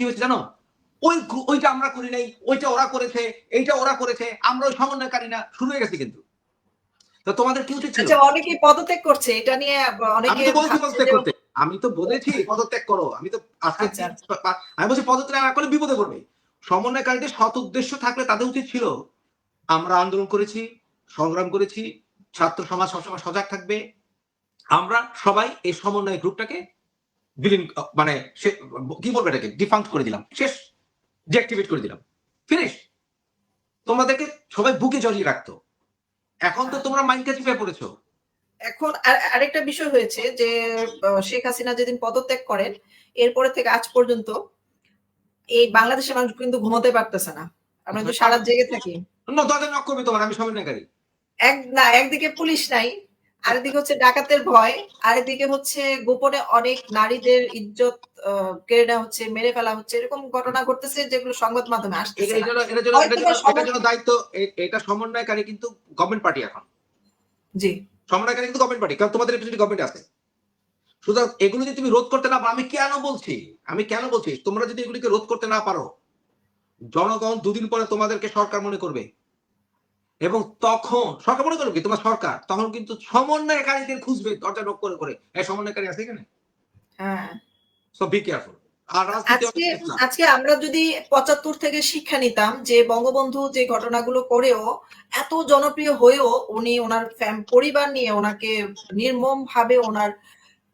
কি হয়েছে জানো? ওইটা আমরা করি নাই, ওইটা ওরা করেছে, এইটা ওরা করেছে, আমরা ওই সমন্বয়কারী না, শুরু হয়ে গেছে কিন্তু। তো তোমাদের কি উচিত ছিল? আচ্ছা, অনেকে পদত্যাগ করছে, এটা নিয়ে অনেকে আমি তো বলছি ভাবছে পদত্যাগ যে করতে, আমি তো বলেছি পদত্যাগ করো। আমি তো আজকে আচ্ছা, আমি বলছি পদত্যাগ না করলে বিপদে পড়বে। সমন্বয়কারীদের সৎ উদ্দেশ্য থাকলে তাদের উচিত ছিল, আমরা আন্দোলন করেছি, সংগ্রাম করেছি, ছাত্র সমাজ সবসময় সজাগ থাকবে, আমরা সবাই এই সমন্বয় গ্রুপটাকে বিলীন, মানে কি বলবো এটাকে, ডিফাঙ্ক্ট করে দিলাম, শেষ, ডিঅ্যাক্টিভেট করে দিলাম, ফিনিশ। তোমাদেরকে সবাই বুকে জড়িয়ে রাখতো। এখন তো তোমরা মাইন্ড কাচিপে পড়েছো। এখন আরেকটা বিষয় হয়েছে যে শেখ হাসিনা যেদিন পদত্যাগ করেন, এরপরে থেকে আজ পর্যন্ত এই বাংলাদেশের মানুষ কিন্তু ঘুমাতে পারতেছে না। আমরা কিন্তু সারা জেগে থাকি। দরজা নক করবে তোমার, আমি সমন্বয়কারী। একদিকে পুলিশ নাই, আরেকদিকে হচ্ছে ডাকাতের ভয়, আরেকদিকে হচ্ছে গোপনে অনেক নারীদের ইজ্জত কেড়ে নেওয়া হচ্ছে, মেরে ফেলা হচ্ছে, এরকম ঘটনা ঘটতেছে যেগুলো সংবাদ মাধ্যমে আসতেছে না। এটার জন্য দায়িত্ব, এটা সমন্বয়কারী কিন্তু গভর্নমেন্ট পার্টি এখন। জি, সমন্বয়কারী কিন্তু গভর্নমেন্ট পার্টি, কারণ তোমাদের রিপ্রেজেন্টেটিভ গভর্নমেন্ট আছে। সুতরাং এগুলো যদি তুমি রোধ করতে না পারো, আমি কেন বলছি তোমরা যদি এগুলিকে রোধ করতে না পারো, জনগণ দুদিন পরে তোমাদেরকে সরকার মনে করবে, এবং তখন সরকার মনে করবে কি তোমার সরকার, তখন কিন্তু সমন্বয়কারীদের খুঁজবে দরজা নক করে করে, এই সমন্বয়কারী আছে এখানে। হ্যাঁ। So be careful. আর রাজনীতি আজকে আমরা যদি ৭৫ থেকে শিক্ষা নিতাম যে বঙ্গবন্ধু যে ঘটনাগুলো করেও, এত জনপ্রিয় হয়েও উনি ওনার পরিবার নিয়ে ওনাকে নির্মম ভাবে ওনার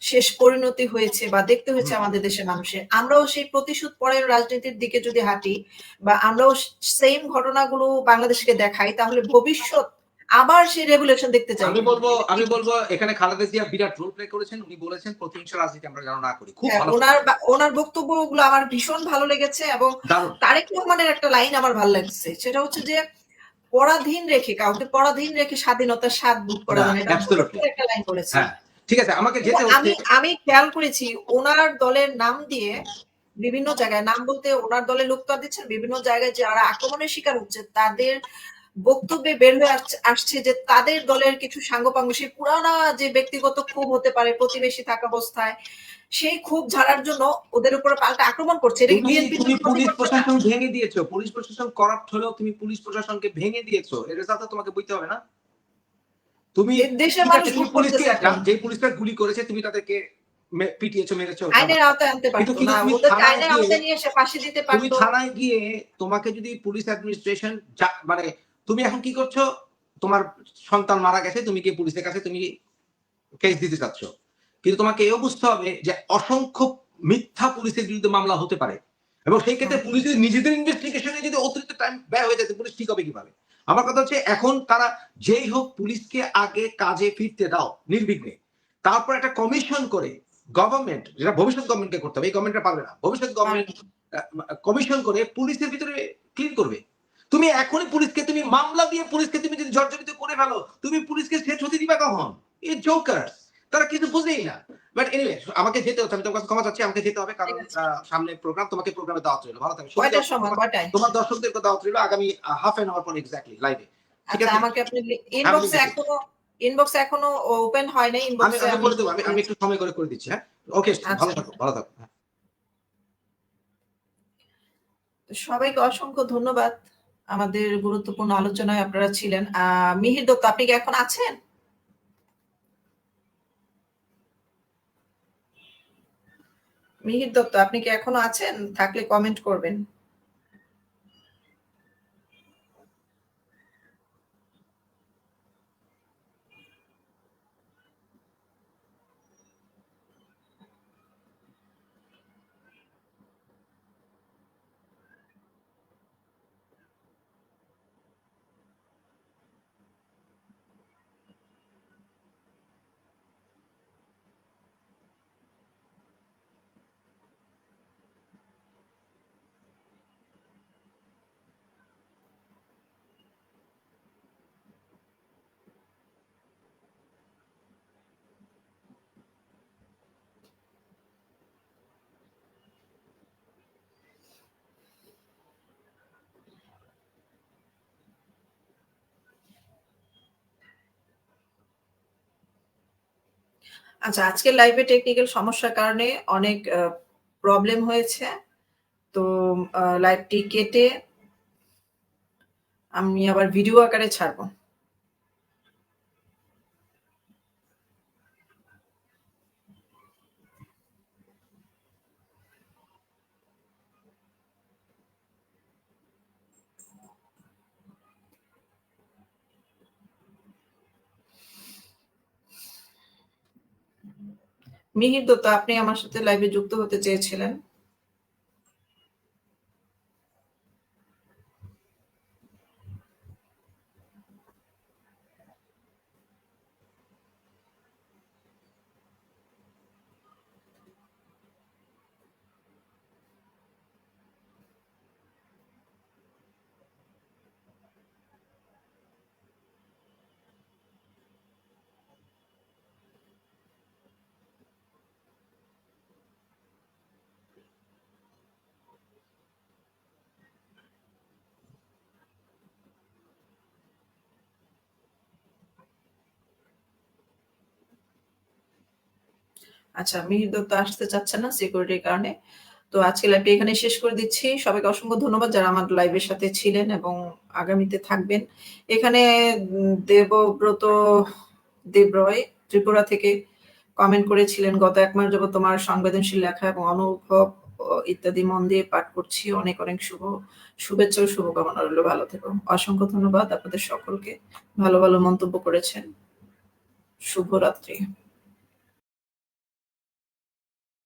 শেষ পরিণতি হয়েছে বা দেখতে হয়েছে আমাদের দেশের মানুষের, আমরাও সেই প্রতিশোধ পরের রাজনীতির দিকে যদি হাঁটি বা আমরাও সেম ঘটনাগুলো বাংলাদেশকে দেখাই, তাহলে ভবিষ্যৎ আবার সেই রেগুলেশন দেখতে চাই। আমি বলবো এখানে খালেদা জিয়া বিরাট রোল প্লে করেছেন। উনি বলেছেন প্রতিহিংস রাজনীতি আমরা যেন না করি। খুব ভালো। ওনার বক্তব্যগুলো আমার ভীষণ ভালো লেগেছে, এবং তারেক রহমানের একটা লাইন আমার ভালো লাগছে, সেটা হচ্ছে যে কাউকে পরাধীন রেখে স্বাধীনতার স্বাদ ভোগ করা যায় না। এটা একটা লাইন বলেছে। হ্যাঁ, ঠিক আছে, আমাকে যেতে হচ্ছে। আমি খেয়াল করেছি ওনার দলের নাম দিয়ে বিভিন্ন জায়গায়, নাম বলতে ওনার দলের লোক তো দিচ্ছেন, বিভিন্ন জায়গায় যারা আক্রমণের শিকার হচ্ছে তাদের বক্তব্যে বের হয়ে আসছে যে তাদের দলের কিছু সাঙ্গপাঙ্গ, সেই পুরানা যে ব্যক্তিগত ক্ষোভ হতে পারে প্রতিবেশী থাকা অবস্থায়, সেই ক্ষোভ ঝাড়ার জন্য ওদের উপরে পাল্টা আক্রমণ করছে। এটা কি বিএনপি? তুমি পুলিশ প্রশাসন ভেঙে দিয়েছো, পুলিশ প্রশাসন করাপ্ট হলেও তুমি পুলিশ প্রশাসনকে ভেঙে দিয়েছো, এর রেজাল্ট তোমাকে বইতে হবে না? তুমি দেশের মানুষ ভোট করতেছে, যে পুলিশরা গুলি করেছে তুমি তাদেরকে পিটিয়েছো, মেরেছো, আইনের আওতায় আনতে পারতো না, ওদেরকে আইনের আওতায় নিয়ে এসে ফাঁসি দিতে পারতো। তুমি থানায় গিয়ে, তোমাকে যদি পুলিশ অ্যাডমিনিস্ট্রেশন, মানে তুমি এখন কি করছো, তোমার সন্তান মারা গেছে, তুমি গিয়ে পুলিশের কাছে তুমি কেস দিতে চাচ্ছ, কিন্তু তোমাকে এও বুঝতে হবে যে অসংখ্য মিথ্যা পুলিশের বিরুদ্ধে মামলা হতে পারে, এবং সেই ক্ষেত্রে পুলিশ যদি নিজেদের ইনভেস্টিগেশনে যদি অতিরিক্ত টাইম ব্যয় হয়ে যায়, পুলিশ ঠিক হবে কিভাবে? আমার কথা হচ্ছে এখন তারা যেই হোক পুলিশকে আগে কাজে ফিরতে দাও নির্বিঘ্নে, তারপর একটা কমিশন করে গভর্নমেন্ট, যেটা ভবিষ্যৎ গভর্নমেন্টকে করতে হবে, এই গভর্নমেন্টটা পারবে না, ভবিষ্যৎ গভর্নমেন্ট কমিশন করে পুলিশের ভিতরে ক্লিন করবে। তুমি এখনই পুলিশকে, তুমি মামলা দিয়ে পুলিশকে তুমি যদি জর্জরিত করে ফেলো, তুমি পুলিশকে শেষ হতে দিবা কখন? এই জোকার, তারা কিছু বুঝেই না। বাট এনিওয়ে, আমাকে যেতে হচ্ছে, আমি তোমার কাছে ক্ষমা চাচ্ছি, আমাকে যেতে হবে, কারণ সামনে প্রোগ্রাম, তোমাকে প্রোগ্রামে দাওয়াত রইল। ভালো থাকবে। তোমার দর্শকদেরকে দাওয়াত রইল আগামী হাফ এন আওয়ার পর এক্স্যাক্টলি লাইভে। ঠিক আছে, আমাকে আপনি ইনবক্সে এখনো ওপেন হয় নাই, ইনবক্সে আমি করে দেব, আমি একটু সময় করে দিচ্ছি। হ্যাঁ, ওকে, ভালো থাকো। সবাইকে অসংখ্য ধন্যবাদ। আমাদের গুরুত্বপূর্ণ আলোচনায় আপনারা ছিলেন। মিহির দত্ত, আপনি কি এখন আছেন? মিহির দত্ত, আপনি কি এখনো আছেন? থাকলে কমেন্ট করবেন। আচ্ছা, আজকের লাইভে টেকনিক্যাল সমস্যার কারণে অনেক প্রবলেম হয়েছে। তো লাইভটি কেটে আমি আবার ভিডিও আকারে ছাড়বো। মিহির দত্ত, আপনি আমার সাথে লাইভে যুক্ত হতে চেয়েছিলেন। আচ্ছা, মিহির দত্ত আসতে চাচ্ছে না সিকিউরিটির কারণে। তো আজকে লাইভটি এখানে শেষ করে দিচ্ছি। সবাইকে অসংখ্য ধন্যবাদ যারা আমার লাইভের সাথে ছিলেন এবং আগামীতে থাকবেন। এখানে দেবব্রত দেবরয় ত্রিপুরা থেকে কমেন্ট করেছিলেন, গত ১ মাস যাবত তোমার সংবেদনশীল লেখা এবং অনুভব ইত্যাদি মন দিয়ে পাঠ করছি। অনেক, অনেক শুভেচ্ছা ও শুভকামনা রইল। ভালো থেকো। অসংখ্য ধন্যবাদ আপনাদের সকলকে। ভালো, ভালো মন্তব্য করেছেন। শুভরাত্রি।